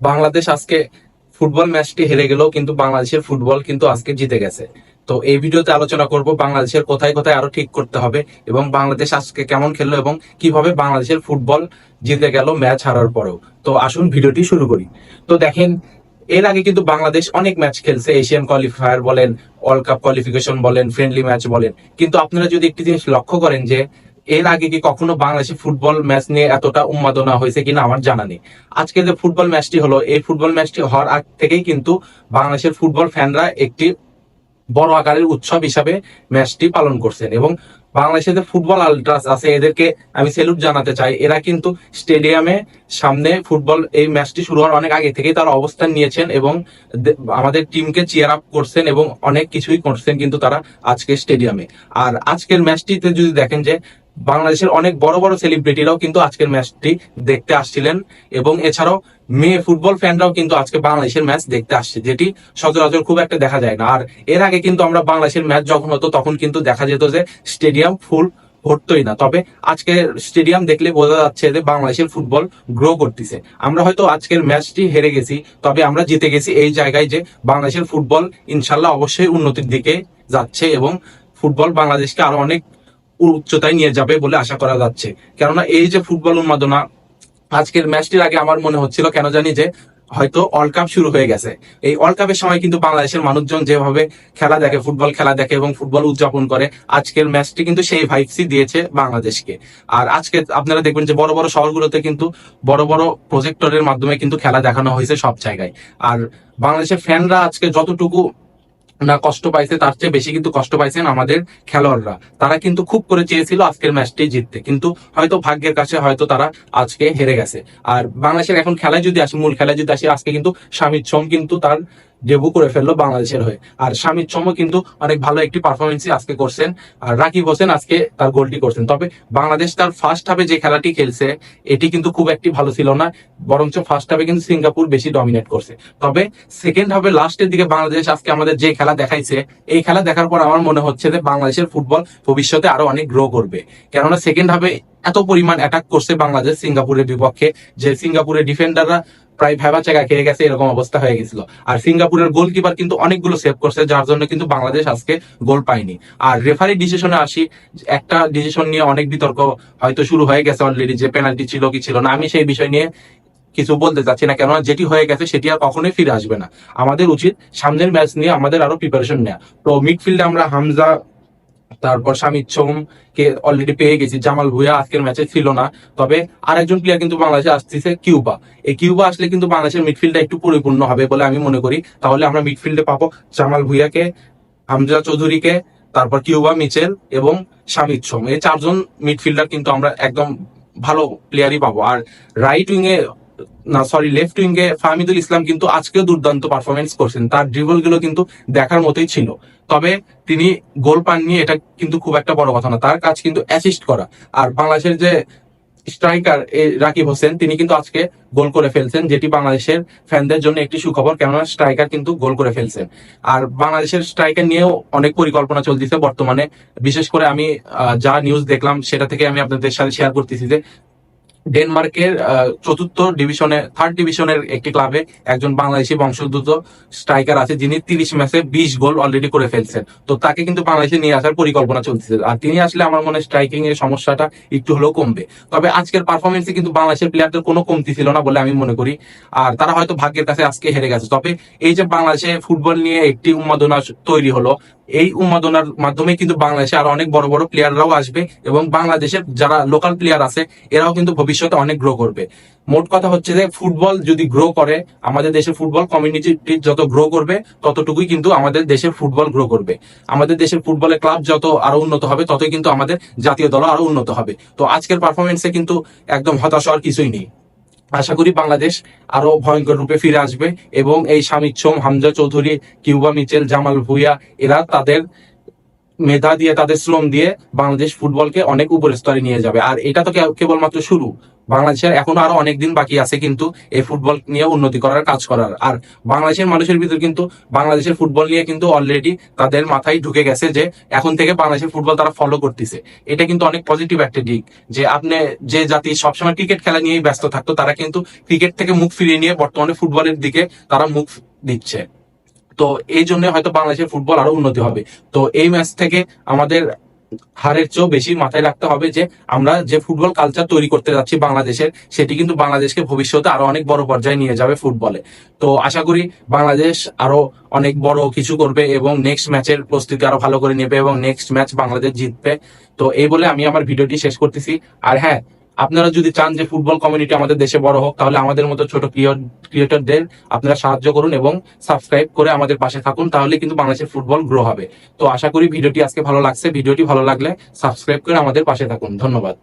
বাংলাদেশ আজকে ফুটবল ম্যাচটি হেরে গেলেও কিন্তু বাংলাদেশের ফুটবল কিন্তু আজকে জিতে গেছে। তো এই ভিডিওতে আলোচনা করব বাংলাদেশের কোথায় কোথায় আরো ঠিক করতে হবে এবং বাংলাদেশ আজকে কেমন খেললো এবং কিভাবে বাংলাদেশের ফুটবল জিতে গেল ম্যাচ হারার পরেও। তো আসুন ভিডিওটি শুরু করি। তো দেখেন, এর আগে কিন্তু বাংলাদেশ অনেক ম্যাচ খেলছে, এশিয়ান কোয়ালিফায়ার বলেন, ওয়ার্ল্ড কাপ কোয়ালিফিকেশন বলেন, ফ্রেন্ডলি ম্যাচ বলেন, কিন্তু আপনারা যদি একটি জিনিস লক্ষ্য করেন যে এর আগে কি কখনো বাংলাদেশের ফুটবল ম্যাচ নিয়ে এতটা উন্মাদনা হয়েছে কিনা আমার জানা নেই। আজকে যে ফুটবল ম্যাচটি হলো, এই ফুটবল ম্যাচটি হওয়ার আগ থেকেই কিন্তু বাংলাদেশের ফুটবল ফ্যানরা একটি বড় আকারের উৎসব হিসাবে ম্যাচটি পালন করছেন এবং বাংলাদেশের যে ফুটবল আলট্রাস আছে এদেরকে আমি স্যালুট জানাতে চাই। এরা কিন্তু স্টেডিয়ামে সামনে ফুটবল এই ম্যাচটি শুরু হওয়ার অনেক আগে থেকেই তারা অবস্থান নিয়েছেন এবং আমাদের টিমকে চিয়ার আপ করছেন এবং অনেক কিছুই করছেন কিন্তু তারা আজকে স্টেডিয়ামে। আর আজকের ম্যাচটিতে যদি দেখেন যে বাংলাদেশের অনেক বড় বড় সেলিব্রিটিরাও কিন্তু আজকের ম্যাচটি দেখতে আসছিলেন এবং এছাড়াও মেয়ে ফুটবল ফ্যানরাও কিন্তু আজকে বাংলাদেশের ম্যাচ দেখতে আসছে, যেটি সচরাচর খুব একটা দেখা যায় না। আর এর আগে কিন্তু আমরা বাংলাদেশের ম্যাচ যখন হতো তখন কিন্তু দেখা যেত যে স্টেডিয়াম ফুল ভরতই না। তবে আজকে স্টেডিয়াম দেখলে বোঝা যাচ্ছে যে বাংলাদেশের ফুটবল গ্রো করতেছে। আমরা হয়তো আজকের ম্যাচটি হেরে গেছি, তবে আমরা জিতে গেছি এই জায়গায় যে বাংলাদেশের ফুটবল ইনশাল্লাহ অবশ্যই উন্নতির দিকে যাচ্ছে এবং ফুটবল বাংলাদেশকে আরো অনেক উচ্চতায় নিয়ে যাবে বলে আশা করা যাচ্ছে। কেননা এই যে ফুটবল উন্মাদনা, আজকের ম্যাচটির আগে আমার মনে হচ্ছিল কেন জানি যে হয়তো ওয়ার্ল্ড কাপ শুরু হয়ে গেছে। এই ওয়ার্ল্ড কাপের সময় কিন্তু বাংলাদেশের মানুষজন যেভাবে খেলা দেখে, ফুটবল খেলা দেখে এবং ফুটবল উদযাপন করে, আজকের ম্যাচটি কিন্তু সেই ভাইবসই দিয়েছে বাংলাদেশকে। আর আজকে আপনারা দেখবেন যে বড় বড় শহরগুলোতে কিন্তু বড় বড় প্রজেক্টরের মাধ্যমে কিন্তু খেলা দেখানো হয়েছে সব জায়গায়। আর বাংলাদেশের ফ্যানরা আজকে যতটুকু না কষ্ট পাইছে তার চেয়ে বেশি কিন্তু কষ্ট পাইছেন আমাদের খেলোয়াড়রা। তারা কিন্তু খুব করে চেয়েছিল আজকের ম্যাচটি জিততে, কিন্তু হয়তো ভাগ্যের কাছে হয়তো তারা আজকে হেরে গেছে। আর বাংলাদেশের এখন খেলায় যদি আসি, মূল খেলায় যদি আসি, আজকে কিন্তু শামিদ সোম কিন্তু তার ডেবু করে ফেললো বাংলাদেশের হয়ে। আর শামিদ সোমও কিন্তু অনেক ভালো একটি পারফরমেন্সই আজকে করছেন। আর রাকিব হোসেন আজকে তার গোলটি করছেন। তবে বাংলাদেশ তার ফার্স্ট হাফে যে খেলাটি খেলছে এটি কিন্তু খুব একটি ভালো ছিল না, বরঞ্চ ফার্স্ট হাফে কিন্তু সিঙ্গাপুর বেশি ডমিনেট করছে। তবে সেকেন্ড হাফে লাস্টের দিকে বাংলাদেশ আজকে আমাদের যে খেলা দেখাইছে, এই খেলা দেখার পর আমার মনে হচ্ছে যে বাংলাদেশের ফুটবল ভবিষ্যতে আরো অনেক গ্রো করবে। কেননা সেকেন্ড হাফে এত পরিমাণ অ্যাটাক করছে বাংলাদেশ সিঙ্গাপুরের বিপক্ষে যে সিঙ্গাপুরের ডিফেন্ডাররা প্রায় ভেবা জায়গা খেয়ে গেছে, এরকম অবস্থা হয়ে গেছিল। আর সিঙ্গাপুরের গোলকিপার কিন্তু অনেকগুলো সেভ করছে, যার জন্য কিন্তু বাংলাদেশ আজকে গোল পায়নি। আর রেফারি ডিসিশনে আসি, একটা ডিসিশন নিয়ে অনেক বিতর্ক হয়তো শুরু হয়ে গেছে অলরেডি, যে পেনাল্টি ছিল কি ছিল না। আমি সেই বিষয় নিয়ে কিছু বলতে চাচ্ছি না, কেননা যেটি হয়ে গেছে সেটি আর কখনোই ফিরে আসবে না। আমাদের উচিত সামনের ম্যাচ নিয়ে আমাদের আরো প্রিপারেশন নেওয়া। তো মিডফিল্ডে আমরা হামজা, তারপর শামিদ সোম কে অলরেডি পেয়ে গেছি। জামাল ভুঁইয়া আজকের ম্যাচে ছিল না, তবে আরেকজন প্লেয়ার কিন্তু বাংলাদেশে আসতেছে, কিউবা। এই কিউবা আসলে কিন্তু বাংলাদেশের মিডফিল্ডটা একটু পরিপূর্ণ হবে বলে আমি মনে করি। তাহলে আমরা মিডফিল্ডে পাবো জামাল ভুঁইয়াকে, হামজা চৌধুরীকে, তারপর কিউবা, মিচেল এবং শামিদ সোম। এই চারজন মিডফিল্ডার কিন্তু আমরা একদম ভালো প্লেয়ারই পাবো। আর রাইট উইংয়ে না সরি লেফট উইঙ্গে ফাহমিদুল ইসলাম কিন্তু আজকেও দুর্দান্ত পারফরমেন্স করছেন। তার ড্রিবল গুলো কিন্তু দেখার মতোই ছিল। তবে তিনি গোল পাননি, এটা কিন্তু খুব একটা বড় কথা না, তার কাজ কিন্তু অ্যাসিস্ট করা। আর বাংলাদেশের যে স্ট্রাইকার রাকিব হোসেন, তিনি কিন্তু আজকে গোল করে ফেলছেন, যেটি বাংলাদেশের ফ্যানদের জন্য একটি সুখবর, কেননা স্ট্রাইকার কিন্তু গোল করে ফেলছেন। আর বাংলাদেশের স্ট্রাইকার নিয়েও অনেক পরিকল্পনা চলতেছে বর্তমানে। বিশেষ করে আমি যা নিউজ দেখলাম সেটা থেকে আমি আপনাদের সাথে শেয়ার করতেছি যে ডেনমার্কের থার্ড ডিভিশনের একটি ক্লাবে একজন বাংলাদেশি বংশোদ্ভূত স্ট্রাইকার আছে, যিনি 30 ম্যাচে 20 গোল অলরেডি করে ফেলছেন। তো তাকে কিন্তু বাংলাদেশে নিয়ে আসার পরিকল্পনা চলতেছে। আর তিনি আসলে আমার মনে হয় স্ট্রাইকিং এর সমস্যাটা একটু হলেও কমবে। তবে আজকের পারফরমেন্সে কিন্তু বাংলাদেশের প্লেয়ারদের কোনো কমতি ছিল না বলে আমি মনে করি। আর তারা হয়তো ভাগ্যের কাছে আজকে হেরে গেছে। তবে এই যে বাংলাদেশে ফুটবল নিয়ে একটি উন্মাদনা তৈরি হলো, এই উন্মাদনার মাধ্যমে কিন্তু বাংলাদেশে আরো অনেক বড় বড় প্লেয়াররাও আসবে এবং বাংলাদেশের যারা লোকাল প্লেয়ার আছে এরাও কিন্তু ভবিষ্যতে অনেক গ্রো করবে। মোট কথা হচ্ছে যে ফুটবল যদি গ্রো করে, আমাদের দেশের ফুটবল কমিউনিটি যত গ্রো করবে ততটুকুই কিন্তু আমাদের দেশের ফুটবল গ্রো করবে। আমাদের দেশের ফুটবলের ক্লাব যত আরো উন্নত হবে ততই কিন্তু আমাদের জাতীয় দল আরো উন্নত হবে। তো আজকের পারফরমেন্সে কিন্তু একদম হতাশ হওয়ার কিছুই নেই। আশা করি বাংলাদেশ আরো ভয়ঙ্কর রূপে ফিরে আসবে এবং এই শামিদ সোম, হামজা চৌধুরী, কিউবা, মিচেল, জামাল ভুঁইয়া এরা তাদের মেধা দিয়ে, তাদের শ্রম দিয়ে বাংলাদেশ ফুটবলকে অনেক উপরের স্তরে নিয়ে যাবে। আর এটা তো কেবলমাত্র শুরু। বাংলাদেশের এখনো আরো অনেক দিন বাকি আছে কিন্তু এই ফুটবল নিয়ে উন্নতি করার, কাজ করার। আর বাংলাদেশের মানুষের ভিতর কিন্তু বাংলাদেশের ফুটবল নিয়ে কিন্তু অলরেডি তাদের মাথায় ঢুকে গেছে যে এখন থেকে বাংলাদেশের ফুটবল তারা ফলো করতেছে। এটা কিন্তু অনেক পজিটিভ একটা দিক, যে আপনি যে জাতি সবসময় ক্রিকেট খেলা নিয়েই ব্যস্ত থাকতো, তারা কিন্তু ক্রিকেট থেকে মুখ ফিরিয়ে নিয়ে বর্তমানে ফুটবলের দিকে তারা মুখ দিচ্ছে। তো এই জন্য হয়তো বাংলাদেশের ফুটবল আরো উন্নতি হবে। তো এই ম্যাচ থেকে আমাদের হারের চেয়েও বেশি মাথায় রাখতে হবে যে আমরা যে ফুটবল কালচার তৈরি করতে যাচ্ছি বাংলাদেশের, সেটি কিন্তু বাংলাদেশকে ভবিষ্যতে আরো অনেক বড় পর্যায়ে নিয়ে যাবে ফুটবলে। তো আশা করি বাংলাদেশ আরো অনেক বড় কিছু করবে এবং নেক্সট ম্যাচের প্রস্তুতি আরো ভালো করে নেবে এবং নেক্সট ম্যাচ বাংলাদেশ জিতবে। তো এই বলে আমি আমার ভিডিওটি শেষ করতেছি। আর হ্যাঁ, আপনারা যদি চান যে ফুটবল কমিউনিটি আমাদের দেশে বড় হোক, তাহলে আমাদের মতো ছোট ক্রিয়েটরদের আপনারা সাহায্য করুন এবং সাবস্ক্রাইব করে আমাদের পাশে থাকুন, তাহলে কিন্তু বাংলাদেশের ফুটবল গ্রো হবে। তো আশা করি ভিডিওটি আজকে ভালো লাগছে। ভিডিওটি ভালো লাগলে সাবস্ক্রাইব করে আমাদের পাশে থাকুন। ধন্যবাদ।